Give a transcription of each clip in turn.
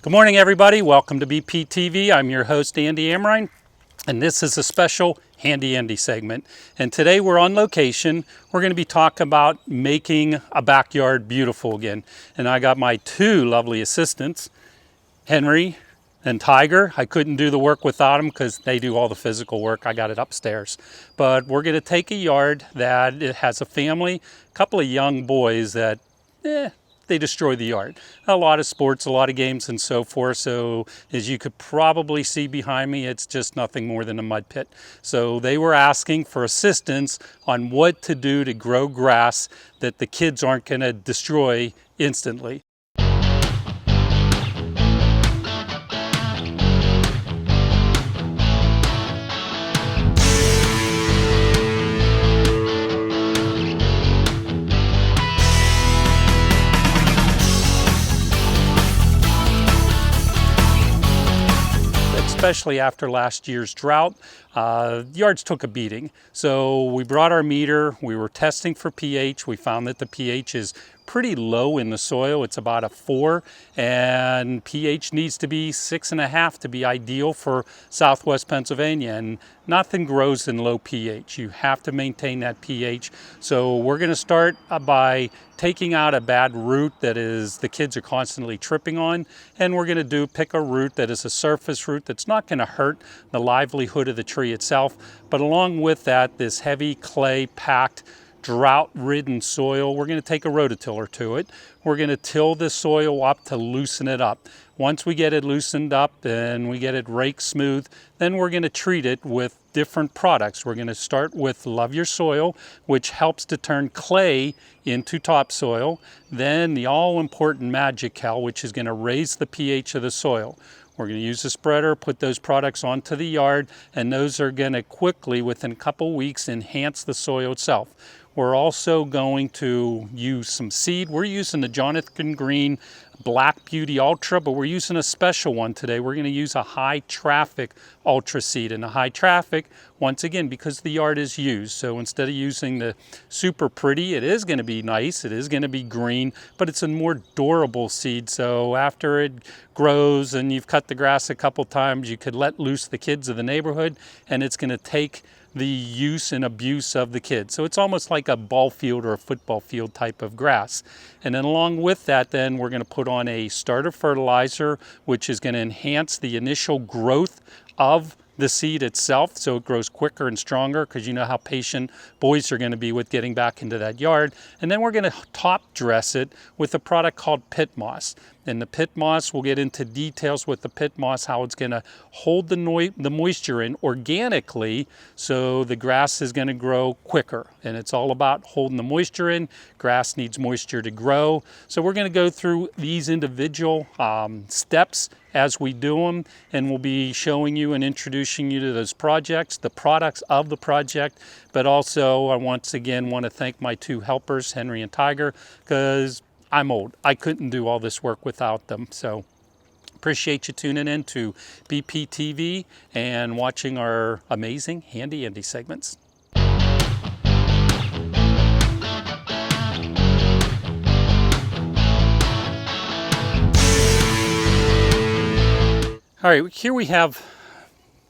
Good morning, everybody. Welcome to BPTV. I'm your host, Andy Amrine, and this is a special Handy Andy segment. And today we're on location. We're going to be talking about making a backyard beautiful again. And I got my two lovely assistants, Henry and Tiger. I couldn't do the work without them because they do all the physical work. I got it upstairs. But we're going to take a yard that it has a family, a couple of young boys that, they destroy the yard. A lot of sports, a lot of games and so forth. So as you could probably see behind me, it's just nothing more than a mud pit. So they were asking for assistance on what to do to grow grass that the kids aren't going to destroy instantly. Especially after last year's drought, yards took a beating. So we brought our meter, we were testing for pH. We found that the pH is pretty low in the soil. It's about a 4, and pH needs to be 6.5 to be ideal for Southwest Pennsylvania. And nothing grows in low pH. You have to maintain that pH. So we're going to start by taking out a bad root that is the kids are constantly tripping on, and we're going to pick a root that is a surface root that's not going to hurt the livelihood of the tree itself, but along with that, this heavy clay packed drought-ridden soil, we're going to take a rototiller to it. We're going to till this soil up to loosen it up. Once we get it loosened up and we get it rake smooth, then we're going to treat it with different products. We're going to start with Love Your Soil, which helps to turn clay into topsoil. Then the all-important Magical, which is going to raise the pH of the soil. We're going to use a spreader, put those products onto the yard, and those are going to quickly, within a couple weeks, enhance the soil itself. We're also going to use some seed. We're using the Jonathan Green Black Beauty Ultra, but we're using a special one today. We're going to use a high traffic Ultra seed. And a high traffic, once again, because the yard is used. So instead of using the super pretty, it is going to be nice, it is going to be green, but it's a more durable seed. So after it grows and you've cut the grass a couple times, you could let loose the kids of the neighborhood, and it's going to take the use and abuse of the kids. So it's almost like a ball field or a football field type of grass. And then along with that, then we're going to put on a starter fertilizer, which is going to enhance the initial growth of the seed itself, so it grows quicker and stronger, because you know how patient boys are going to be with getting back into that yard. And then we're going to top dress it with a product called Pit Moss. And the Pit Moss, we'll get into details with the Pit Moss, how it's going to hold the moisture in organically, so the grass is going to grow quicker. And it's all about holding the moisture in. Grass needs moisture to grow. So we're going to go through these individual steps as we do them, and we'll be showing you and introducing you to those projects, the products of the project. But also, I once again want to thank my two helpers, Henry and Tiger, because I'm old. I couldn't do all this work without them. So appreciate you tuning in to BPTV and watching our amazing Handy Andy segments. All right, here we have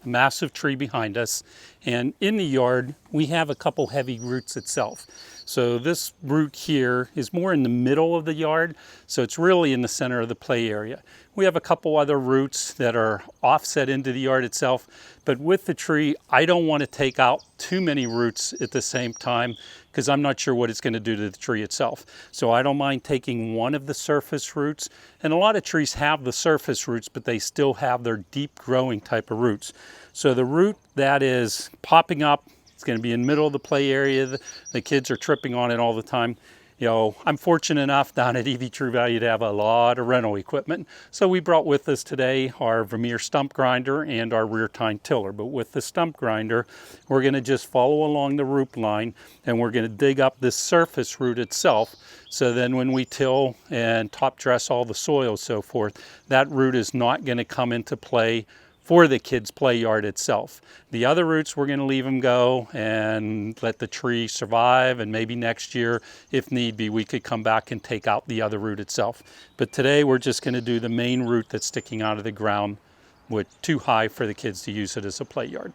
a massive tree behind us, and in the yard we have a couple heavy roots itself. So this root here is more in the middle of the yard, so it's really in the center of the play area. We have a couple other roots that are offset into the yard itself, but with the tree, I don't want to take out too many roots at the same time, because I'm not sure what it's going to do to the tree itself. So I don't mind taking one of the surface roots, and a lot of trees have the surface roots, but they still have their deep growing type of roots. So the root that is popping up, it's going to be in the middle of the play area. The kids are tripping on it all the time. You know, I'm fortunate enough down at EV Tree Value to have a lot of rental equipment. So we brought with us today our Vermeer stump grinder and our rear tine tiller. But with the stump grinder, we're going to just follow along the root line, and we're going to dig up this surface root itself. So then when we till and top dress all the soil and so forth, that root is not going to come into play for the kids' play yard itself. The other roots, we're going to leave them go and let the tree survive, and maybe next year, if need be, we could come back and take out the other root itself. But today we're just going to do the main root that's sticking out of the ground, with too high for the kids to use it as a play yard.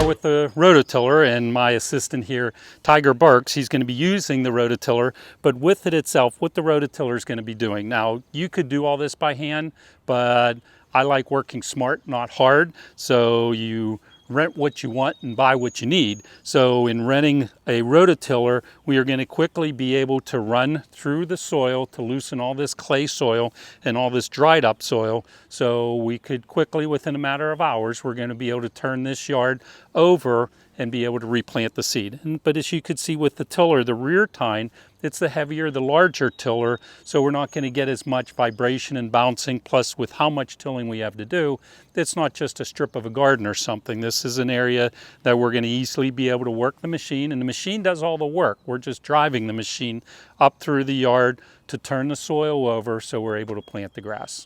With the rototiller, and my assistant here, Tiger Burks, he's going to be using the rototiller, but with it itself, what the rototiller is going to be doing. Now, you could do all this by hand, but I like working smart, not hard, so you rent what you want and buy what you need. So in renting a rototiller, we are going to quickly be able to run through the soil to loosen all this clay soil and all this dried up soil. So we could quickly, within a matter of hours, we're going to be able to turn this yard over and be able to replant the seed. But as you could see with the tiller, the rear tine, it's the heavier, the larger tiller, so we're not going to get as much vibration and bouncing. Plus, with how much tilling we have to do, it's not just a strip of a garden or something. This is an area that we're going to easily be able to work the machine, and the machine does all the work. We're just driving the machine up through the yard to turn the soil over so we're able to plant the grass.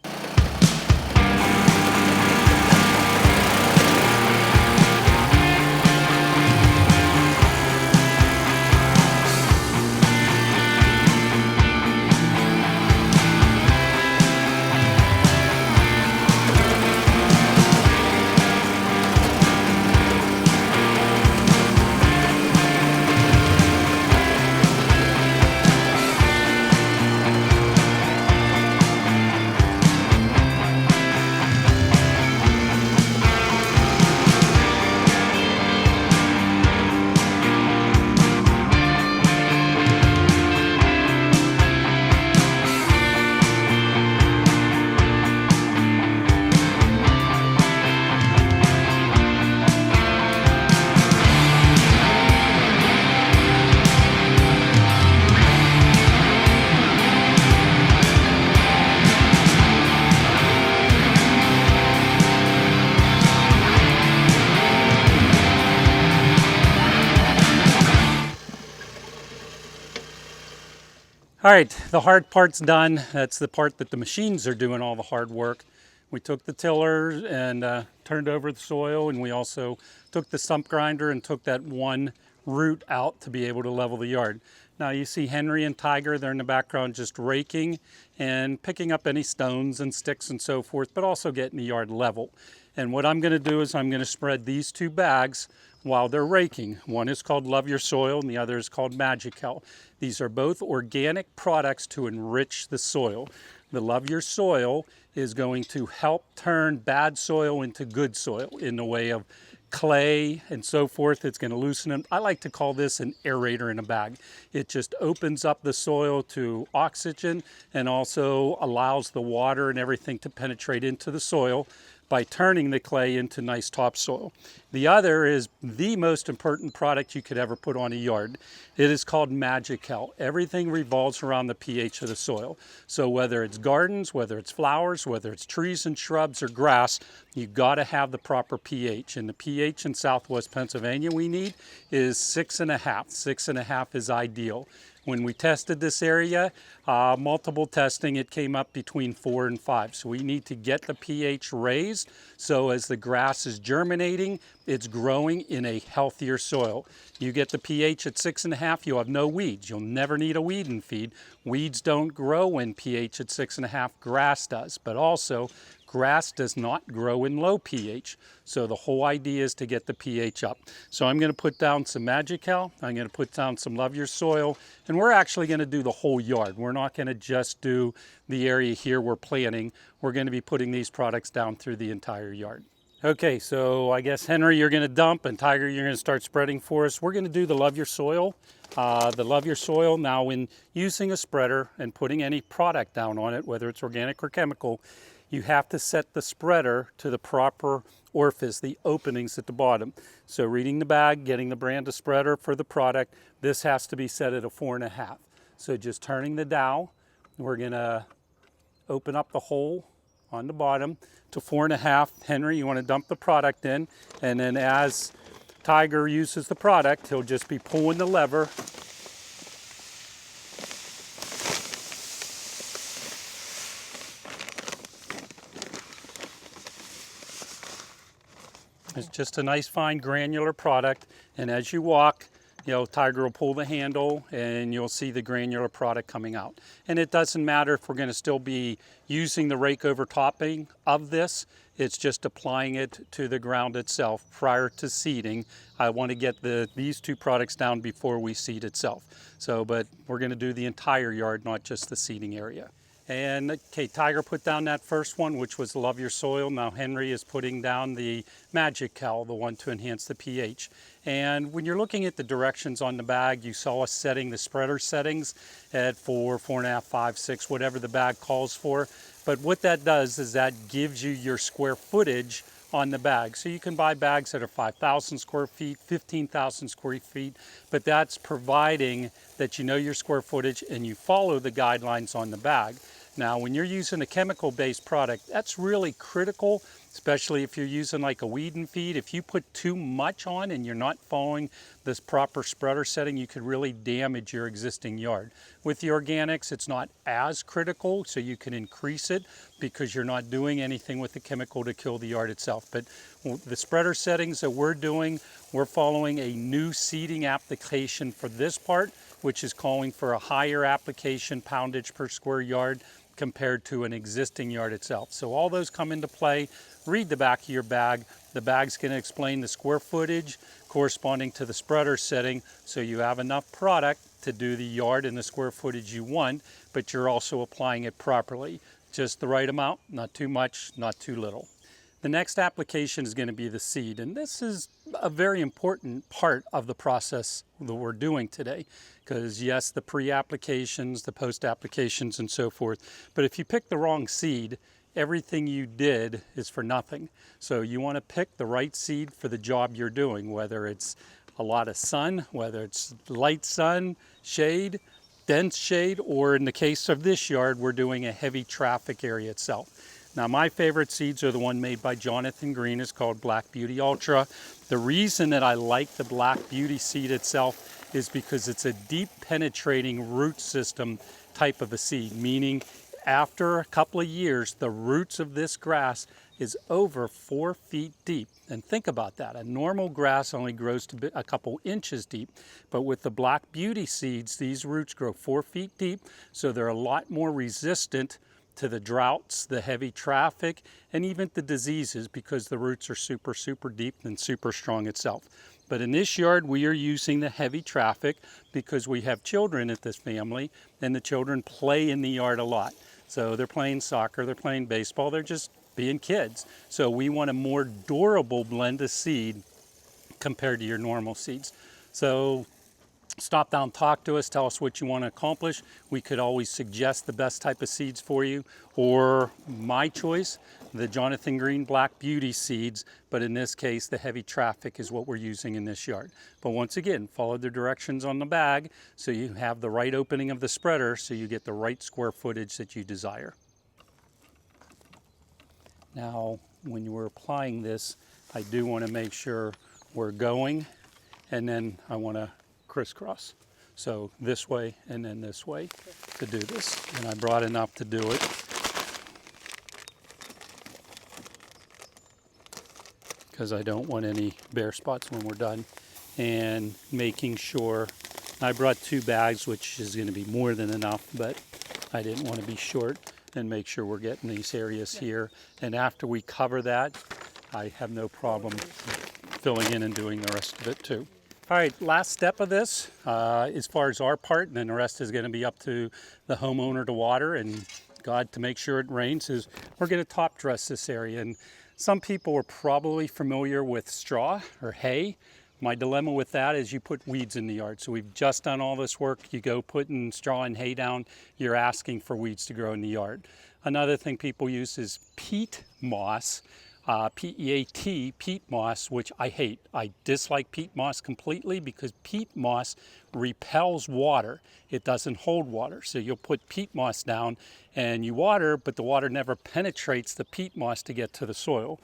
All right, the hard part's done. That's the part that the machines are doing all the hard work. We took the tiller and turned over the soil, and we also took the stump grinder and took that one root out to be able to level the yard. Now you see Henry and Tiger, they're in the background just raking and picking up any stones and sticks and so forth, but also getting the yard level. And what I'm going to do is I'm going to spread these two bags while they're raking. One is called Love Your Soil and the other is called Magical. These are both organic products to enrich the soil. The Love Your Soil is going to help turn bad soil into good soil in the way of clay and so forth. It's going to loosen it. I like to call this an aerator in a bag. It just opens up the soil to oxygen and also allows the water and everything to penetrate into the soil by turning the clay into nice topsoil. The other is the most important product you could ever put on a yard. It is called Magical. Everything revolves around the pH of the soil. So whether it's gardens, whether it's flowers, whether it's trees and shrubs or grass, you've got to have the proper pH. And the pH in Southwest Pennsylvania we need is 6.5. 6.5 is ideal. When we tested this area, multiple testing, it came up between 4 and 5. So we need to get the pH raised so as the grass is germinating, it's growing in a healthier soil. You get the pH at 6.5, you'll have no weeds. You'll never need a weed and feed. Weeds don't grow when pH at 6.5, grass does. But also, grass does not grow in low pH. So the whole idea is to get the pH up. So I'm going to put down some Magical, I'm going to put down some Love Your Soil, and we're actually going to do the whole yard. We're not going to just do the area here we're planting. We're going to be putting these products down through the entire yard. Okay, so I guess Henry, you're going to dump, and Tiger, you're going to start spreading for us. We're going to do the Love Your Soil. The Love Your Soil, now when using a spreader and putting any product down on it, whether it's organic or chemical, you have to set the spreader to the proper orifice, the openings at the bottom. So reading the bag, getting the brand of spreader for the product, this has to be set at a 4.5. So just turning the dowel, we're going to open up the hole on the bottom to 4.5. Henry, you want to dump the product in, and then as Tiger uses the product, he'll just be pulling the lever. It's just a nice fine granular product, and as you walk, Tiger will pull the handle and you'll see the granular product coming out. And it doesn't matter if we're going to still be using the rake over topping of this, it's just applying it to the ground itself prior to seeding. I want to get these two products down before we seed itself. But we're going to do the entire yard, not just the seeding area. And okay, Tiger put down that first one, which was Love Your Soil. Now Henry is putting down the Magical, the one to enhance the pH. And when you're looking at the directions on the bag, you saw us setting the spreader settings at 4, 4.5, 5, 6, whatever the bag calls for. But what that does is that gives you your square footage on the bag. So you can buy bags that are 5,000 square feet, 15,000 square feet, but that's providing that you know your square footage and you follow the guidelines on the bag. Now, when you're using a chemical-based product, that's really critical, especially if you're using like a weed and feed. If you put too much on and you're not following this proper spreader setting, you could really damage your existing yard. With the organics, it's not as critical, so you can increase it because you're not doing anything with the chemical to kill the yard itself. But the spreader settings that we're doing, we're following a new seeding application for this part, which is calling for a higher application poundage per square yard compared to an existing yard itself. So all those come into play. Read the back of your bag. The bag's going to explain the square footage corresponding to the spreader setting, so you have enough product to do the yard and the square footage you want, but you're also applying it properly. Just the right amount, not too much, not too little. The next application is going to be the seed, and this is a very important part of the process that we're doing today, because yes, the pre-applications, the post-applications and so forth, but if you pick the wrong seed, everything you did is for nothing. So you want to pick the right seed for the job you're doing, whether it's a lot of sun, whether it's light sun, shade, dense shade, or in the case of this yard, we're doing a heavy traffic area itself. Now my favorite seeds are the one made by Jonathan Green. It's called Black Beauty Ultra. The reason that I like the Black Beauty seed itself is because it's a deep penetrating root system type of a seed, meaning after a couple of years, the roots of this grass is over 4 feet deep. And think about that. A normal grass only grows to a couple inches deep, but with the Black Beauty seeds, these roots grow 4 feet deep, so they're a lot more resistant to the droughts, the heavy traffic, and even the diseases because the roots are super, super deep and super strong itself. But in this yard, we are using the heavy traffic because we have children at this family, and the children play in the yard a lot. So they're playing soccer, they're playing baseball, they're just being kids. So we want a more durable blend of seed compared to your normal seeds. So stop down, talk to us, tell us what you want to accomplish. We could always suggest the best type of seeds for you, or my choice, the Jonathan Green Black Beauty seeds, but in this case, the heavy traffic is what we're using in this yard. But once again, follow the directions on the bag so you have the right opening of the spreader so you get the right square footage that you desire. Now, when you were applying this, I do want to make sure we're going, and then I want to crisscross. So this way and then this way to do this. And I brought enough to do it. Because I don't want any bare spots when we're done. And making sure, I brought 2 bags, which is going to be more than enough, but I didn't want to be short, and make sure we're getting these areas here. And after we cover that, I have no problem filling in and doing the rest of it too. All right, last step of this, as far as our part, and then the rest is going to be up to the homeowner to water and God to make sure it rains, is we're going to top dress this area. And some people are probably familiar with straw or hay. My dilemma with that is you put weeds in the yard. So we've just done all this work. You go putting straw and hay down, you're asking for weeds to grow in the yard. Another thing people use is peat moss. P-E-A-T, peat moss, which I hate. I dislike peat moss completely because peat moss repels water. It doesn't hold water. So you'll put peat moss down and you water, but the water never penetrates the peat moss to get to the soil.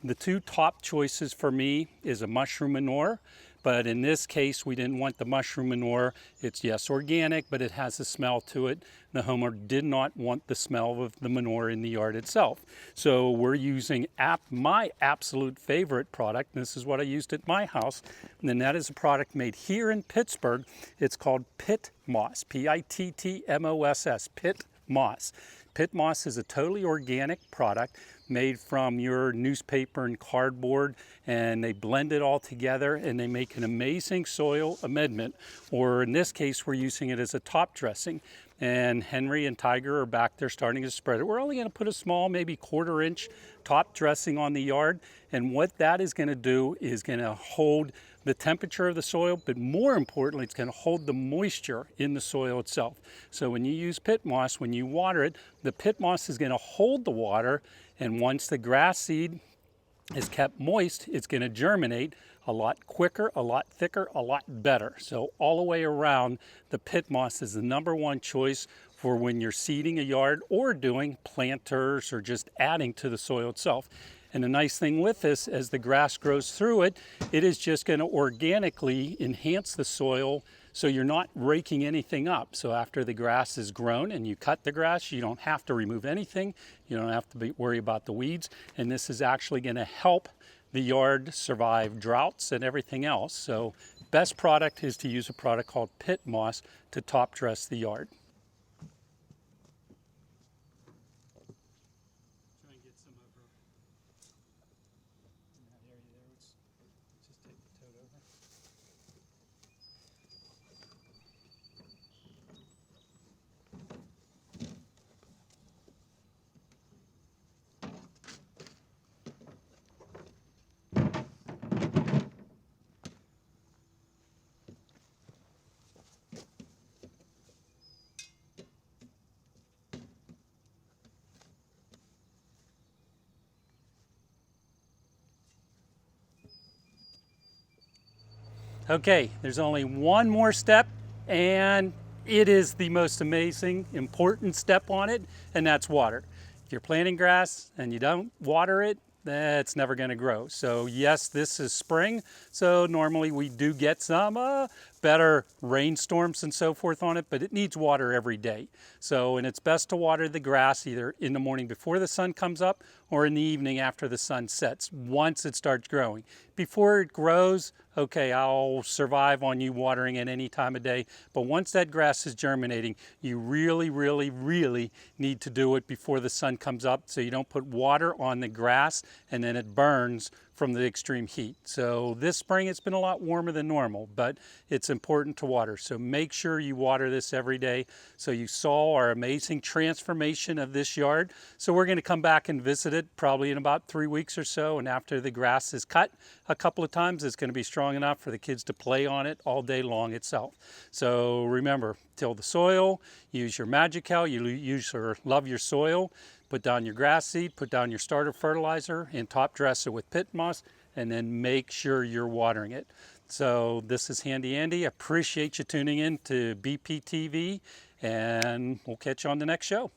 The 2 top choices for me is a mushroom manure, but in this case, we didn't want the mushroom manure. It's, yes, organic, but it has a smell to it. The homeowner did not want the smell of the manure in the yard itself. So we're using my absolute favorite product, and this is what I used at my house, and that is a product made here in Pittsburgh. It's called Pitt Moss, P-I-T-T-M-O-S-S, Pitt Moss. Pitt Moss is a totally organic product made from your newspaper and cardboard, and they blend it all together and they make an amazing soil amendment, or in this case we're using it as a top dressing. And Henry and Tiger are back there starting to spread it. We're only going to put a small, maybe 1/4 inch top dressing on the yard, and what that is going to do is going to hold the temperature of the soil, but more importantly, it's going to hold the moisture in the soil itself. So when you use Pitt Moss, when you water it, the Pitt Moss is going to hold the water, and once the grass seed is kept moist, it's going to germinate a lot quicker, a lot thicker, a lot better. So all the way around, the Pitt Moss is the #1 choice for when you're seeding a yard or doing planters or just adding to the soil itself. And the nice thing with this, as the grass grows through it, it is just going to organically enhance the soil, so you're not raking anything up. So after the grass is grown and you cut the grass, you don't have to remove anything. You don't have to worry about the weeds. And this is actually going to help the yard survive droughts and everything else. So best product is to use a product called Pitt Moss to top dress the yard. Try and get some over in that area there. Let's just take the tote over. Okay, there's only one more step, and it is the most amazing, important step on it, and that's water. If you're planting grass and you don't water it, it's never going to grow. So yes, this is spring, so normally we do get some better rainstorms and so forth on it, but it needs water every day. So, and it's best to water the grass either in the morning before the sun comes up or in the evening after the sun sets, once it starts growing. Before it grows, okay, I'll survive on you watering it any time of day, but once that grass is germinating, you really, really, really need to do it before the sun comes up so you don't put water on the grass and then it burns from the extreme heat. So this spring it's been a lot warmer than normal, but it's important to water. So make sure you water this every day. So you saw our amazing transformation of this yard. So we're going to come back and visit it probably in about 3 weeks or so, and after the grass is cut a couple of times, it's going to be strong enough for the kids to play on it all day long itself. So remember, till the soil, use your Magical, you use or love your soil, put down your grass seed, put down your starter fertilizer, and top dress it with pit moss, and then make sure you're watering it. So this is Handy Andy. Appreciate you tuning in to BPTV, and we'll catch you on the next show.